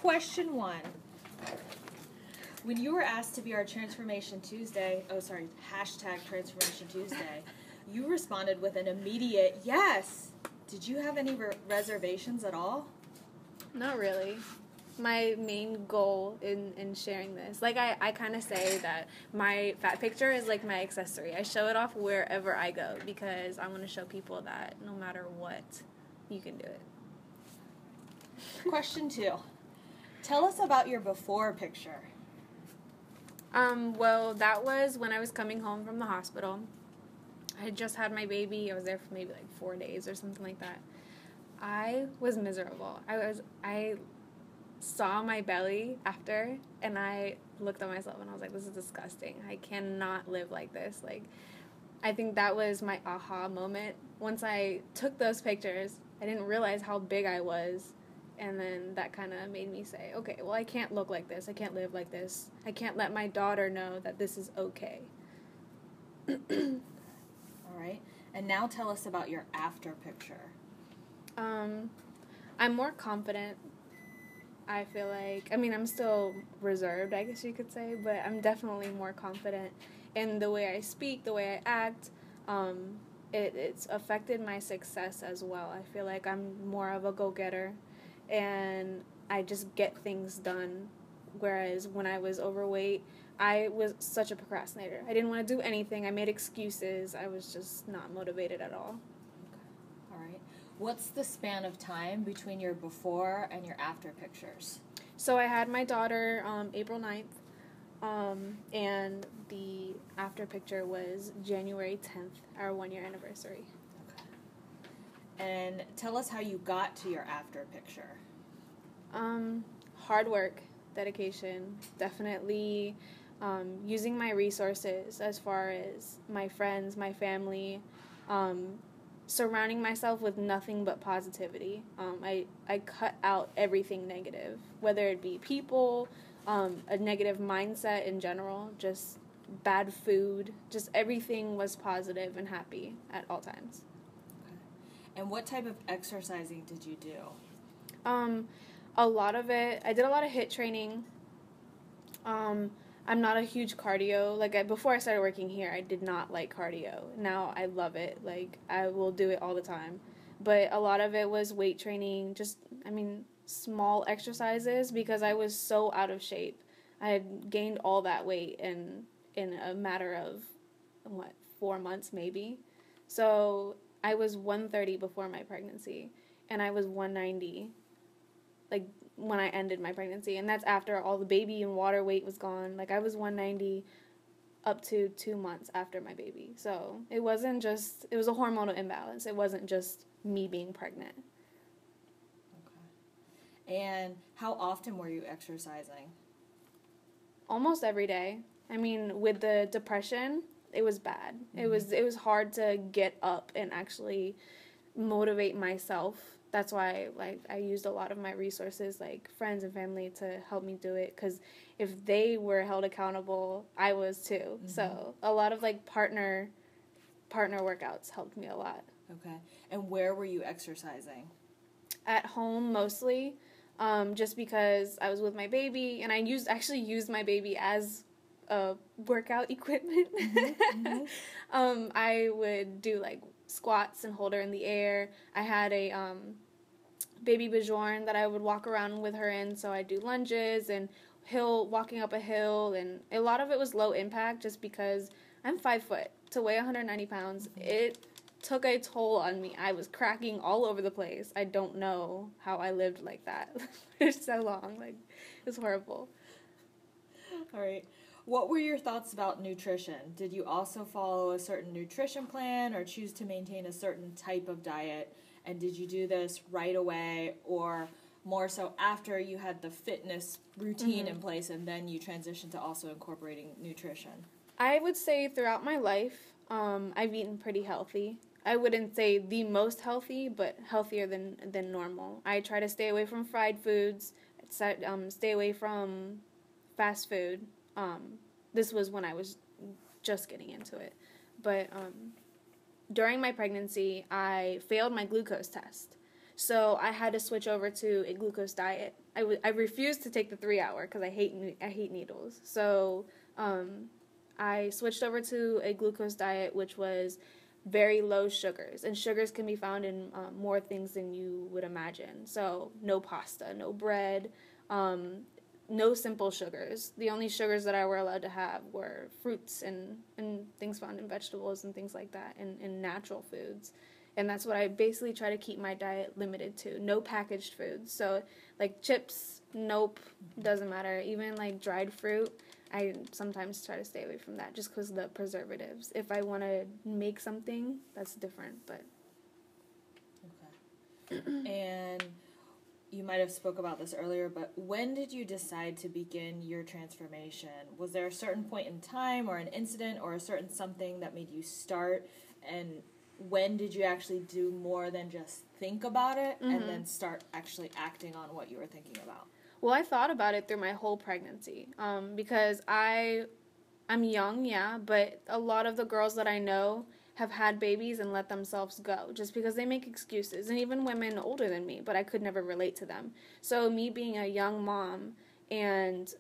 Question 1. When you were asked to be our Transformation Tuesday, hashtag Transformation Tuesday, you responded with an immediate yes. Did you have any reservations at all? Not really. My main goal in sharing this, like I kind of say that my fat picture is like my accessory. I show it off wherever I go because I want to show people that no matter what, you can do it. Question 2. Tell us about your before picture. Well, that was when I was coming home from the hospital. I had just had my baby. I was there for maybe like 4 days or something like that. I was miserable. I saw my belly after, and I looked at myself and I was like, this is disgusting. I cannot live like this. Like, I think that was my aha moment. Once I took those pictures, I didn't realize how big I was, and then that kind of made me say, okay, well, I can't look like this. I can't live like this. I can't let my daughter know that this is okay. All right. And now tell us about your after picture. I'm more confident. I feel like, I'm still reserved, I guess you could say, but I'm definitely more confident in the way I speak, the way I act. It's affected my success as well. I feel like I'm more of a go-getter, and I just get things done, whereas when I was overweight, I was such a procrastinator. I didn't want to do anything. I made excuses. I was just not motivated at all. Okay. All right. What's the span of time between your before and your after pictures? So I had my daughter April 9th, and the after picture was January 10th, our 1-year anniversary. Okay. And tell us how you got to your after picture. Hard work, dedication, definitely using my resources as far as my friends, my family, surrounding myself with nothing but positivity. I cut out everything negative, whether it be people, a negative mindset in general, just bad food, just everything was positive and happy at all times. Okay. And what type of exercising did you do? A lot of it, I did a lot of HIIT training. I'm not a huge cardio. Before I started working here, I did not like cardio. Now I love it. I will do it all the time. But a lot of it was weight training, small exercises, because I was so out of shape. I had gained all that weight in a matter of, 4 months maybe. So I was 130 before my pregnancy, and I was 190, when I ended my pregnancy, and that's after all the baby and water weight was gone. I was 190 up to 2 months after my baby. So it was a hormonal imbalance. It wasn't just me being pregnant. Okay. And how often were you exercising? Almost every day. With the depression, it was bad. Mm-hmm. It was hard to get up and actually motivate myself. That's why, I used a lot of my resources, friends and family, to help me do it. Because if they were held accountable, I was too. Mm-hmm. So a lot of, partner workouts helped me a lot. Okay. And where were you exercising? At home, mostly, just because I was with my baby, and I actually used my baby as workout equipment. Mm-hmm. Mm-hmm. I would do, squats and hold her in the air. I had a baby Bajorn that I would walk around with her in, so I'd do lunges and walking up a hill, and a lot of it was low impact just because I'm 5 foot. To weigh 190 pounds, mm-hmm. It took a toll on me. I was cracking all over the place. I don't know how I lived like that for so long. It was horrible. All right. What were your thoughts about nutrition? Did you also follow a certain nutrition plan or choose to maintain a certain type of diet? And did you do this right away, or more so after you had the fitness routine mm-hmm. in place and then you transitioned to also incorporating nutrition? I would say throughout my life, I've eaten pretty healthy. I wouldn't say the most healthy, but healthier than normal. I try to stay away from fried foods, stay away from fast food. This was when I was just getting into it. But during my pregnancy, I failed my glucose test. So I had to switch over to a glucose diet. I refused to take the 3-hour because I hate needles. So I switched over to a glucose diet, which was very low sugars. And sugars can be found in more things than you would imagine. So no pasta, no bread, no simple sugars. The only sugars that I were allowed to have were fruits and things found in vegetables and things like that, and natural foods. And that's what I basically try to keep my diet limited to. No packaged foods. So like chips, nope, doesn't matter. Even like dried fruit, I sometimes try to stay away from that just because of the preservatives. If I want to make something, that's different. But okay. And you might have spoke about this earlier, but when did you decide to begin your transformation? Was there a certain point in time or an incident or a certain something that made you start? And when did you actually do more than just think about it and then start actually acting on what you were thinking about? Well, I thought about it through my whole pregnancy because I'm young, yeah, but a lot of the girls that I know have had babies and let themselves go just because they make excuses, and even women older than me, but I could never relate to them. So me being a young mom and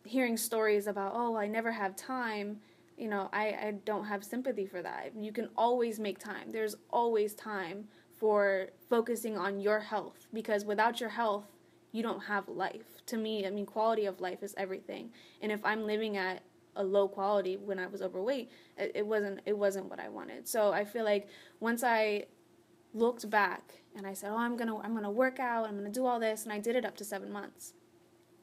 hearing stories about, oh, I never have time, you know, I don't have sympathy for that. You can always make time. There's always time for focusing on your health, because without your health, you don't have life. To me, I mean, quality of life is everything. And if I'm living at a low quality when I was overweight, it wasn't what I wanted. So I feel like once I looked back and I said, oh, I'm gonna work out, I'm gonna do all this, and I did it up to 7 months.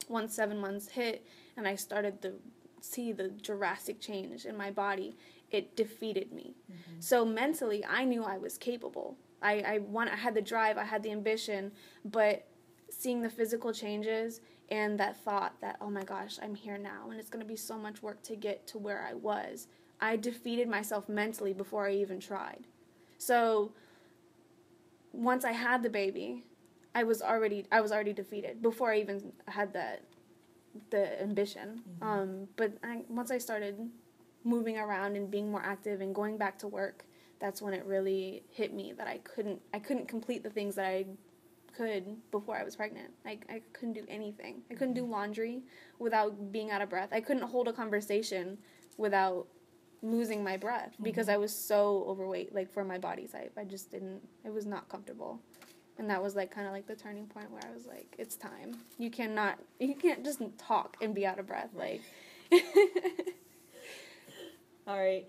Once 7 months hit and I started to see the drastic change in my body, it defeated me. So mentally, I knew I was capable. I had the drive, I had the ambition, but seeing the physical changes and that thought that, oh my gosh, I'm here now and it's going to be so much work to get to where I was, I defeated myself mentally before I even tried. So once I had the baby, I was already defeated before I even had the ambition. But once I started moving around and being more active and going back to work, that's when it really hit me that I couldn't complete the things that I could before I was pregnant. I couldn't do anything. I couldn't do laundry without being out of breath. I couldn't hold a conversation without losing my breath because I was so overweight, like for my body type. I just didn't, it was not comfortable. And that was like kind of like the turning point where I was like, it's time. You can't just talk and be out of breath. Like, all right.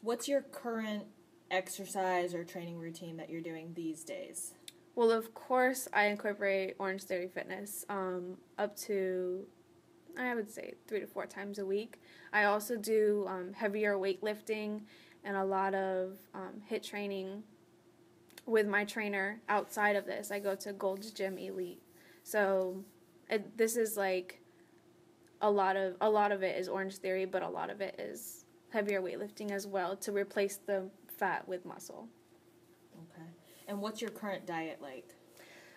What's your current exercise or training routine that you're doing these days? Well, of course, I incorporate Orangetheory Fitness up to, I would say, 3 to 4 times a week. I also do heavier weightlifting and a lot of HIIT training with my trainer outside of this. I go to Gold's Gym Elite. So this is like a lot of it is Orangetheory, but a lot of it is heavier weightlifting as well to replace the fat with muscle. Okay. And what's your current diet like?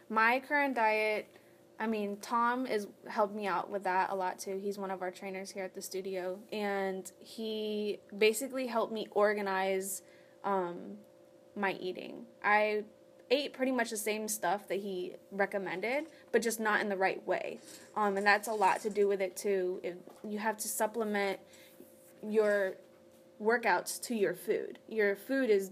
My current diet, I mean, Tom has helped me out with that a lot too. He's one of our trainers here at the studio, and he basically helped me organize my eating. I ate pretty much the same stuff that he recommended, but just not in the right way. And that's a lot to do with it too. You have to supplement your workouts to your food. Your food is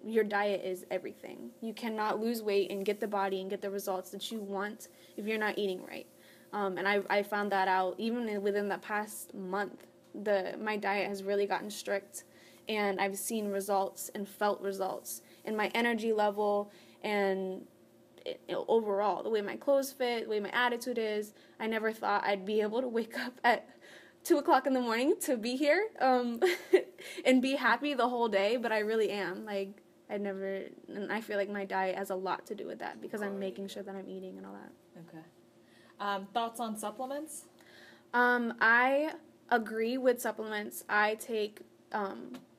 your diet is everything. You cannot lose weight and get the body and get the results that you want if you're not eating right. And I found that out even within the past month. My diet has really gotten strict, and I've seen results and felt results in my energy level and overall, the way my clothes fit, the way my attitude is. I never thought I'd be able to wake up at 2 o'clock in the morning to be here and be happy the whole day, but I really am. Like, and I feel like my diet has a lot to do with that because I'm making sure that I'm eating and all that. Okay. Thoughts on supplements? I agree with supplements. I take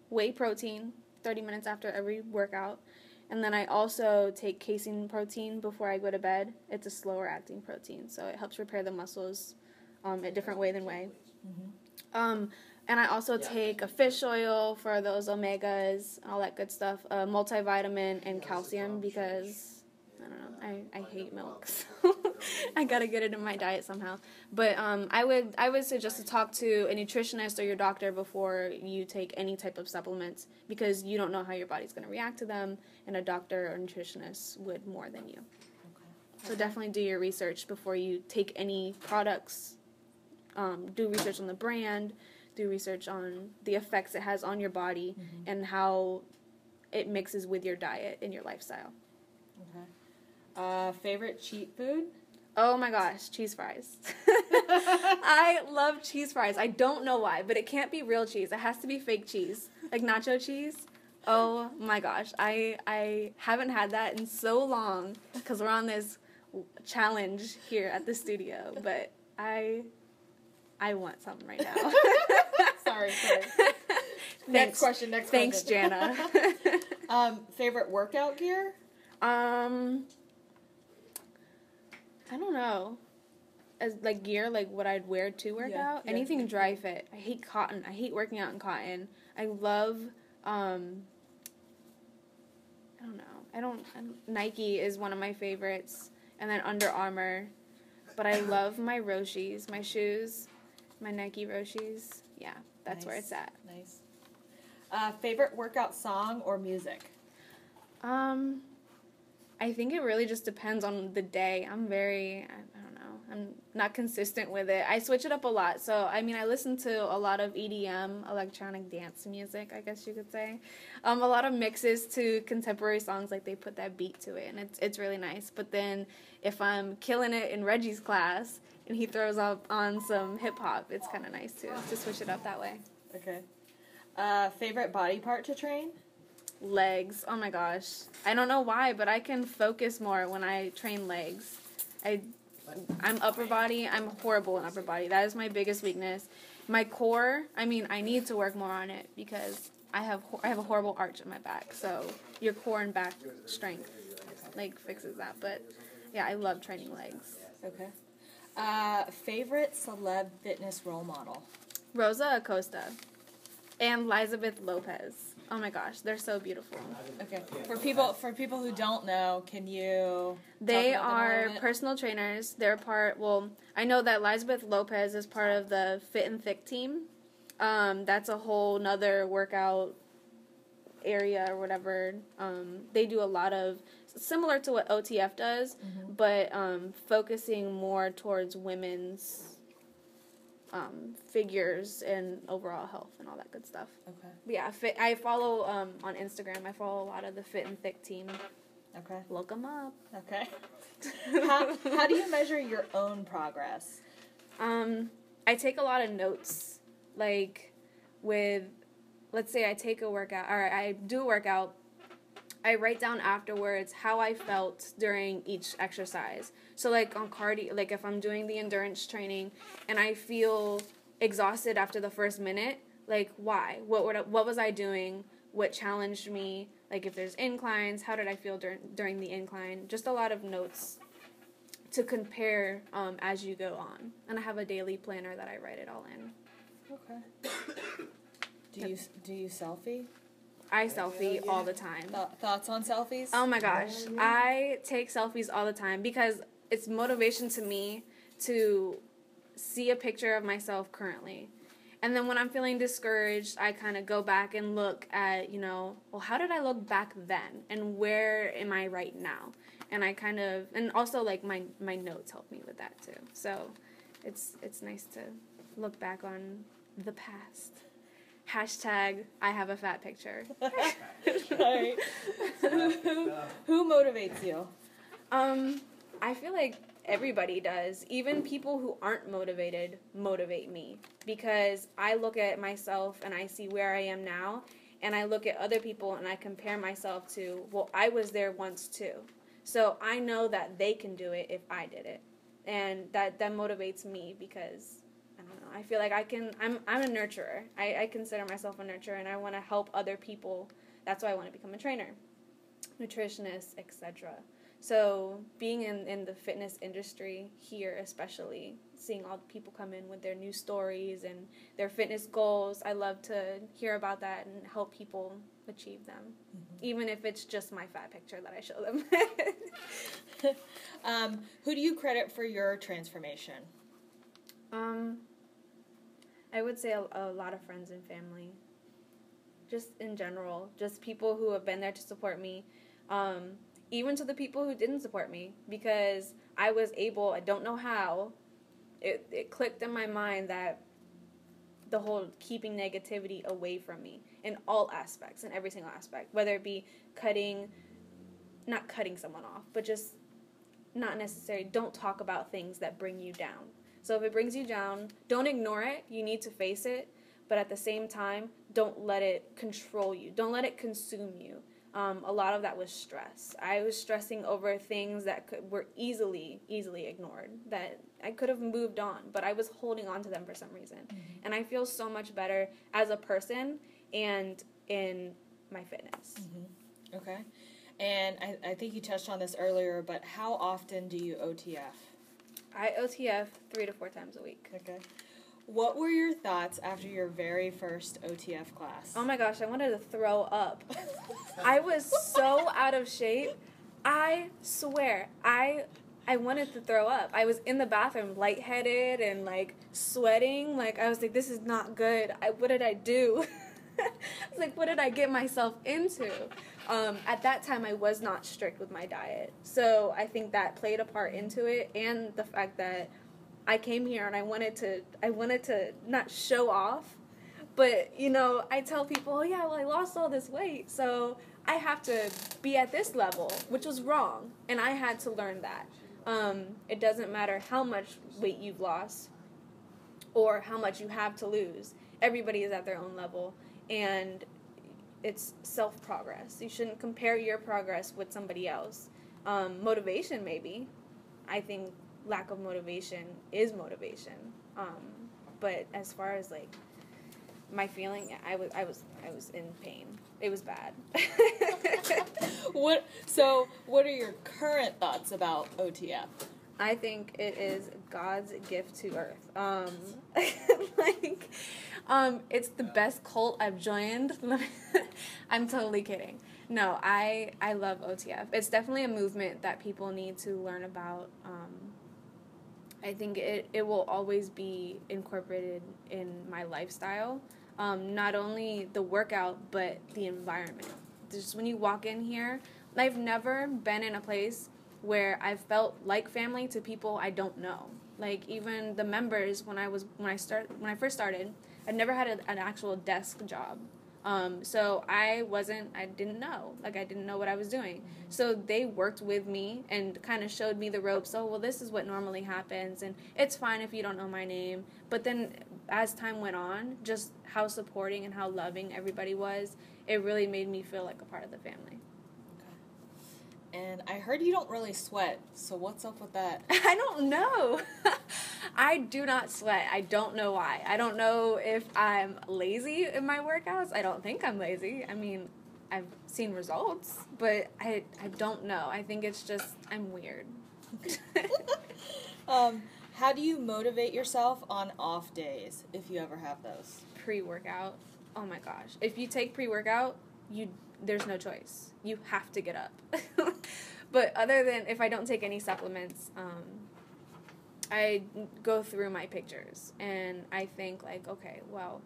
whey protein 30 minutes after every workout, and then I also take casein protein before I go to bed. It's a slower acting protein, so it helps repair the muscles a different way than whey. And I also take a fish oil for those omegas, all that good stuff, a multivitamin and calcium because, I don't know, I hate milk, so I gotta get it in my diet somehow. But I would suggest to talk to a nutritionist or your doctor before you take any type of supplements because you don't know how your body's gonna react to them, and a doctor or nutritionist would more than you. Okay. So definitely do your research before you take any products. Do research on the brand. Do research on the effects it has on your body and how it mixes with your diet and your lifestyle. Okay. Favorite cheat food? Oh my gosh, cheese fries. I love cheese fries. I don't know why, but it can't be real cheese. It has to be fake cheese, like nacho cheese. Oh my gosh, I haven't had that in so long because we're on this challenge here at the studio, but I want something right now. Sorry. Next question. Thanks, Jana. Favorite workout gear? I don't know. As like gear, like what I'd wear to work out. Anything dry fit. I hate cotton. I hate working out in cotton. I love. I don't know. Nike is one of my favorites, and then Under Armour. But I love my Roshis, my shoes, my Nike Roshis. Yeah, that's where it's at. Nice. Favorite workout song or music? I think it really just depends on the day. I don't know, I'm not consistent with it. I switch it up a lot. So, I mean, I listen to a lot of EDM, electronic dance music, I guess you could say. A lot of mixes to contemporary songs, like they put that beat to it, and it's really nice. But then if I'm killing it in Reggie's class and he throws up on some hip-hop, it's kind of nice too, to switch it up that way. Okay. Favorite body part to train? Legs. Oh my gosh. I don't know why, but I can focus more when I train legs. I'm upper body. I'm horrible in upper body. That is my biggest weakness. My core, I mean, I need to work more on it because I have a horrible arch in my back. So your core and back strength like fixes that. But yeah, I love training legs. Okay. Favorite celeb fitness role model? Rosa Acosta and Elizabeth Lopez. Oh my gosh, they're so beautiful. Okay. For people who don't know, can you They are personal trainers. They're I know that Elizabeth Lopez is part of the Fit and Thick team. That's a whole nother workout area or whatever. They do a lot of similar to what OTF does, but focusing more towards women's figures and overall health and all that good stuff. Okay. But yeah, I follow on Instagram. I follow a lot of the Fit and Thick team. Okay. Look them up. Okay. How do you measure your own progress? I take a lot of notes. Like let's say I take a workout, or I do a workout, I write down afterwards how I felt during each exercise. So like on cardio, like if I'm doing the endurance training and I feel exhausted after the first minute, like why? What was I doing? What challenged me? Like if there's inclines, how did I feel during the incline? Just a lot of notes to compare as you go on. And I have a daily planner that I write it all in. Okay. Do you selfie? I selfie all the time. Thoughts on selfies? Oh my gosh. I take selfies all the time because it's motivation to me to see a picture of myself currently. And then when I'm feeling discouraged, I kind of go back and look at, how did I look back then? And where am I right now? And and also like my notes help me with that too. So it's nice to look back on the past. Hashtag I have a fat picture. Right. Who motivates you? I feel like everybody does. Even people who aren't motivated motivate me because I look at myself and I see where I am now, and I look at other people and I compare myself to, well, I was there once too. So I know that they can do it if I did it. And that motivates me because I feel like I'm a nurturer. I consider myself a nurturer, and I want to help other people. That's why I want to become a trainer, nutritionist, etc. So being in the fitness industry here, especially, seeing all the people come in with their new stories and their fitness goals, I love to hear about that and help people achieve them, even if it's just my fat picture that I show them. Who do you credit for your transformation? I would say a lot of friends and family. Just in general, just people who have been there to support me. Even to the people who didn't support me, because I was able, I don't know how, it clicked in my mind that the whole keeping negativity away from me in all aspects, in every single aspect, whether it be not cutting someone off, but just not necessary, don't talk about things that bring you down. So if it brings you down, don't ignore it, you need to face it, but at the same time, don't let it control you, don't let it consume you. A lot of that was stress. I was stressing over things that were easily ignored, that I could have moved on, but I was holding on to them for some reason. And I feel so much better as a person and in my fitness. Okay. And I think you touched on this earlier, but how often do you OTF? I OTF 3 to 4 times a week. Okay. What were your thoughts after your very first OTF class? Oh my gosh, I wanted to throw up. I was so out of shape. I swear, I wanted to throw up. I was in the bathroom lightheaded and like sweating. Like I was like, this is not good. What did I do? I was like, what did I get myself into? At that time, I was not strict with my diet. So I think that played a part into it, and the fact that I came here and I wanted to not show off, but, you know, I tell people, oh, yeah, well, I lost all this weight, so I have to be at this level, which was wrong, and I had to learn that. It doesn't matter how much weight you've lost or how much you have to lose. Everybody is at their own level, and it's self-progress. You shouldn't compare your progress with somebody else. Motivation, maybe. I think lack of motivation is motivation, but as far as like my feeling, I was in pain. It was bad. What are your current thoughts about OTF? I think it is God's gift to earth. It's the best cult I've joined. I'm totally kidding. No, I love OTF. It's definitely a movement that people need to learn about. I think it will always be incorporated in my lifestyle. Not only the workout, but the environment. Just when you walk in here, I've never been in a place where I've felt like family to people I don't know. Like even the members when I first started, I'd never had an actual desk job. So I didn't know. Like, I didn't know what I was doing. So they worked with me and kind of showed me the ropes. Oh, well, this is what normally happens, and it's fine if you don't know my name. But then as time went on, just how supporting and how loving everybody was, it really made me feel like a part of the family. And I heard you don't really sweat, so what's up with that? I don't know. I do not sweat. I don't know why. I don't know if I'm lazy in my workouts. I don't think I'm lazy. I mean, I've seen results, but I don't know. I think it's just I'm weird. How do you motivate yourself on off days, if you ever have those? Pre-workout. Oh my gosh. If you take pre-workout, there's no choice. You have to get up. But other than if I don't take any supplements, I go through my pictures and I think like, okay, well,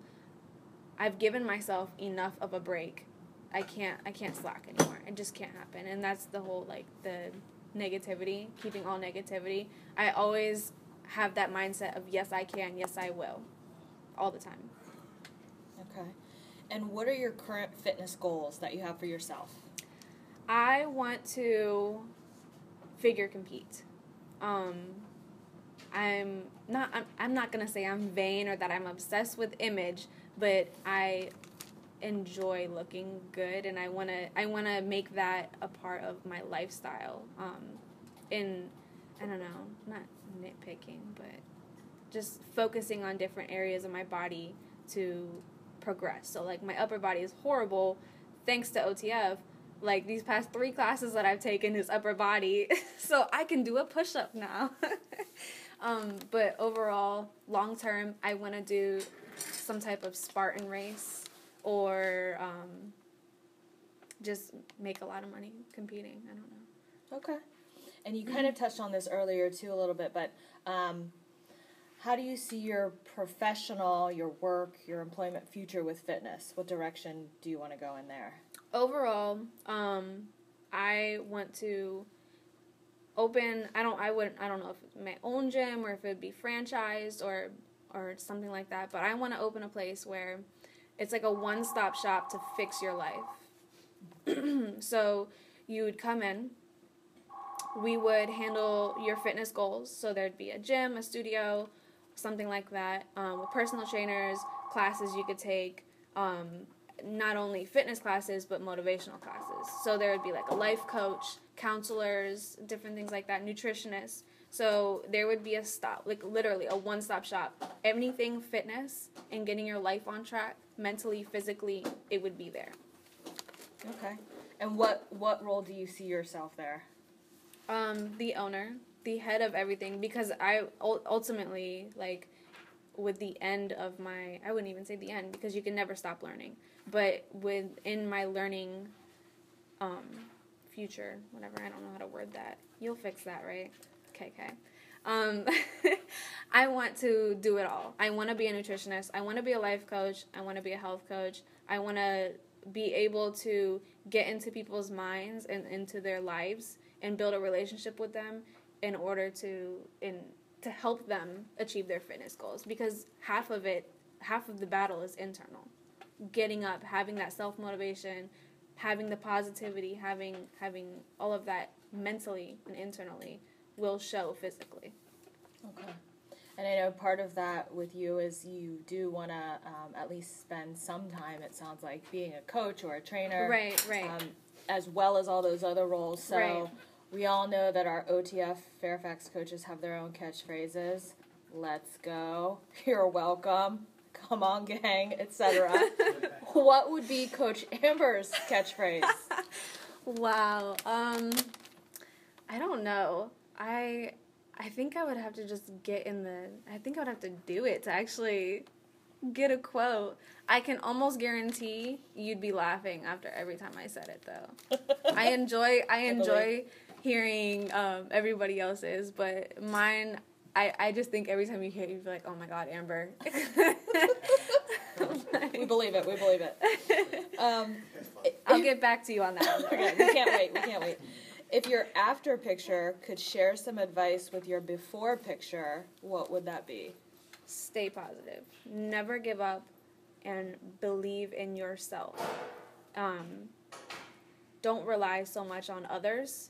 I've given myself enough of a break. I can't slack anymore. It just can't happen. And that's the whole like the negativity, keeping all negativity. I always have that mindset of yes, I can, yes, I will, all the time. Okay. And what are your current fitness goals that you have for yourself? I want to figure compete. I'm not gonna say I'm vain or that I'm obsessed with image, but I enjoy looking good, and I wanna make that a part of my lifestyle. I don't know, not nitpicking, but just focusing on different areas of my body to progress. So like my upper body is horrible thanks to OTF, like these past 3 classes that I've taken is upper body, so I can do a push-up now. But overall, long term, I want to do some type of Spartan race or just make a lot of money competing. I don't know. Okay. And you kind of touched on this earlier too a little bit, but how do you see your professional, your work, your employment future with fitness? What direction do you want to go in there? Overall, I want to open, I don't know if it's my own gym or if it would be franchised or something like that, but I want to open a place where it's like a one-stop shop to fix your life. So you would come in, we would handle your fitness goals, so there'd be a gym, a studio, something like that, with personal trainers, classes you could take, not only fitness classes, but motivational classes. So there would be like a life coach, counselors, different things like that, nutritionists. So there would be a stop, like literally a one-stop shop. Anything fitness and getting your life on track, mentally, physically, it would be there. Okay. And what role do you see yourself there? The owner, the head of everything, because I ultimately, like, with the end of my, I wouldn't even say the end, because you can never stop learning, but within my learning future, whatever, I don't know how to word that. You'll fix that, right? Okay. I want to do it all. I want to be a nutritionist. I want to be a life coach. I want to be a health coach. I want to be able to get into people's minds and into their lives and build a relationship with them in order to help them achieve their fitness goals, because half of the battle is internal. Getting up, having that self-motivation, having the positivity, having all of that mentally and internally will show physically. Okay. And I know part of that with you is you do want to at least spend some time, it sounds like, being a coach or a trainer. Right. As well as all those other roles. So right. We all know that our OTF Fairfax coaches have their own catchphrases. Let's go. You're welcome. Come on, gang, etc. What would be Coach Amber's catchphrase? Wow. I don't know. I think I would have to just I think I would have to do it to actually get a quote. I can almost guarantee you'd be laughing after every time I said it, though. I enjoy hearing everybody else's, but mine, I just think every time you hear it, you'd be like, oh my God, Amber. We believe it. I'll get back to you on that. Okay, we can't wait. If your after picture could share some advice with your before picture, what would that be? Stay positive. Never give up and believe in yourself. Don't rely so much on others,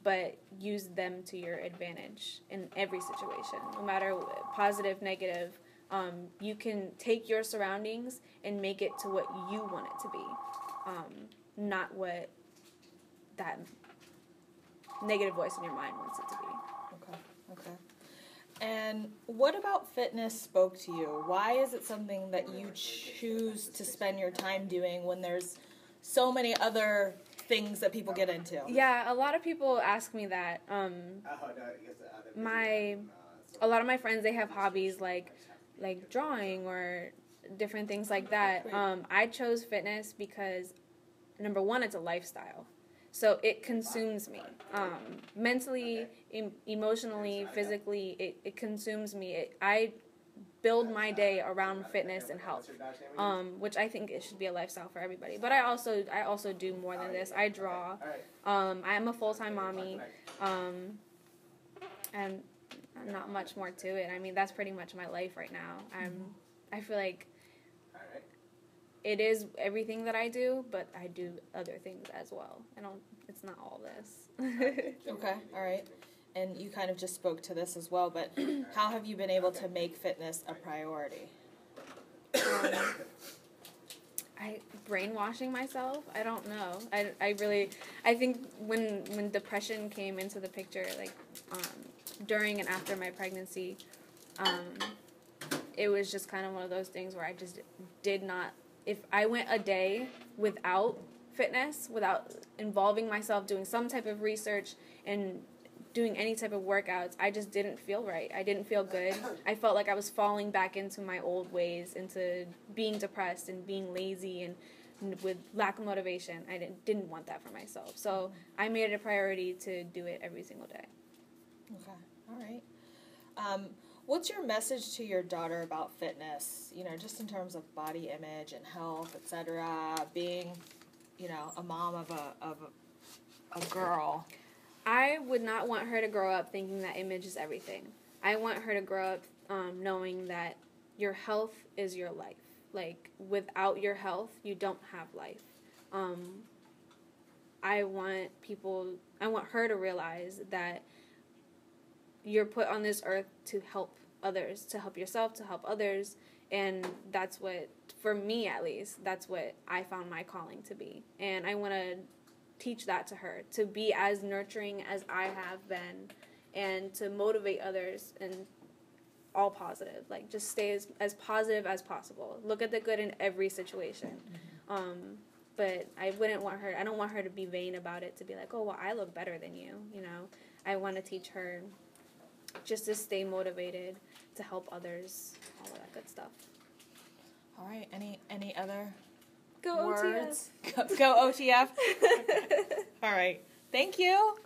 but use them to your advantage in every situation, no matter positive, negative. You can take your surroundings and make it to what you want it to be, not what that negative voice in your mind wants it to be. Okay. And what about fitness spoke to you? Why is it something that you choose to spend your time doing when there's so many other things that people get into? Yeah, a lot of people ask me that. A lot of my friends, they have hobbies like drawing or different things like that. I chose fitness because, number one, it's a lifestyle. So it consumes me. Mentally, emotionally, physically, it consumes me. I build my day around fitness and health, which I think it should be a lifestyle for everybody. But I also do more than this. I draw. I'm a full-time mommy, and not much more to it. I mean, that's pretty much my life right now. I feel like it is everything that I do, but I do other things as well. It's not all this. Okay, all right. And you kind of just spoke to this as well, but how have you been able to make fitness a priority? Brainwashing myself? I don't know. I think when depression came into the picture, like, during and after my pregnancy, it was just kind of one of those things where I just did not, if I went a day without fitness without involving myself, doing some type of research and doing any type of workouts, I just didn't feel right. I didn't feel good. I felt like I was falling back into my old ways, into being depressed and being lazy and with lack of motivation. I didn't want that for myself. So I made it a priority to do it every single day. Okay. All right. What's your message to your daughter about fitness, just in terms of body image and health, etc., being, a mom of a girl? I would not want her to grow up thinking that image is everything. I want her to grow up knowing that your health is your life. Like, without your health, you don't have life. I want her to realize that you're put on this earth to help others, to help yourself, to help others, and that's what, for me at least, that's what I found my calling to be. And I want to teach that to her, to be as nurturing as I have been, and to motivate others and all positive. Like, just stay as positive as possible. Look at the good in every situation. But I don't want her to be vain about it, to be like, oh, well, I look better than you, I want to teach her just to stay motivated, to help others, all of that good stuff. All right. Any other Go words? OTF. Go OTF. Okay. All right. Thank you.